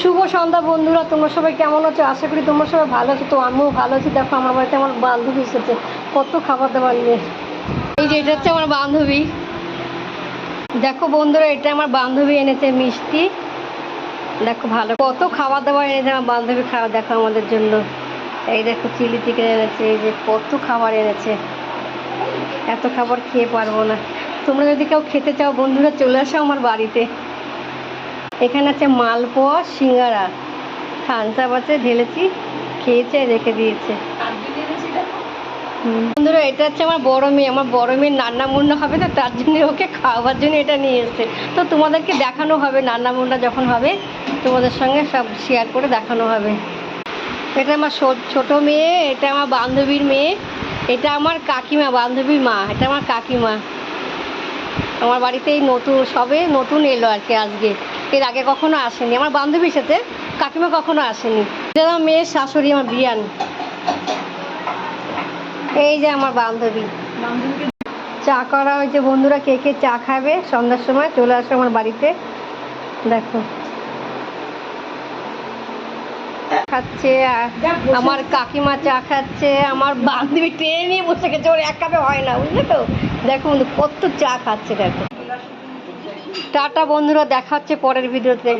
শুভ সন্ধ্যা বন্ধুরা, তোমরা সবাই কেমন আছো? আশা করি তোমরা সবাই ভালো আছো। তো আমিও ভালো আছি। দেখো আমার বাড়িতে আমার বান্ধবী এসেছে, কত খাবার দাবার নিয়ে। এই যে এটা হচ্ছে আমার বান্ধবী। দেখো বন্ধুরা, এটা আমার বান্ধবী এনেছে মিষ্টি। দেখো ভালো কত খাবার দাবার এনেছে আমার বান্ধবী। খাওয়া দেখো আমাদের জন্য। এই দেখো চিলি চিকেন এনেছে, এই যে কত খাবার এনেছে। এত খাবার খেয়ে পারবো না। তোমরা যদি কেউ খেতে চাও বন্ধুরা, চলে আসো আমার বাড়িতে। এখানে আছে মালপোয়া, সিঙ্গারা, থামস আপ আছে, ঢেলেছি, খেয়েছে, রেখে দিয়েছে। বন্ধুরা, এটা হচ্ছে আমার বড় মেয়ে। আমার বড় মেয়ের নান্না মুন্না হবে, তো তার জন্য ওকে খাওয়ার জন্য এটা নিয়ে এসছে। তো তোমাদেরকে দেখানো হবে নান্না মুন্না যখন হবে, তোমাদের সঙ্গে সব শেয়ার করে দেখানো হবে। এটা আমার ছোট মেয়ে, এটা আমার বান্ধবীর মেয়ে, এটা আমার কাকিমা, বান্ধবীর মা, এটা আমার কাকিমা। আমার বাড়িতে এই নতুন এলো আর কি আজকে। এর আগে কখনো আসেনি আমার বান্ধবীর সাথে, কাকিমা কখনো আসেনি। এটা আমার মেয়ের শাশুড়ি, আমার বিয়ান। এই যে আমার বান্ধবী। চা করা হয়েছে বন্ধুরা, কে কে চা খাবে সন্ধ্যার সময় চলে আসো আমার বাড়িতে। দেখো খাচ্ছে, আমার কাকিমা চা খাচ্ছে, আমার বান্ধবী ট্রেনে নিয়ে বসে গেছে, ওর এক কাপে হয় না, বুঝলে তো। দেখো বন্ধু কত চা খাচ্ছে, দেখো। টাটা বন্ধুরা, দেখা হচ্ছে পরের ভিডিওতে।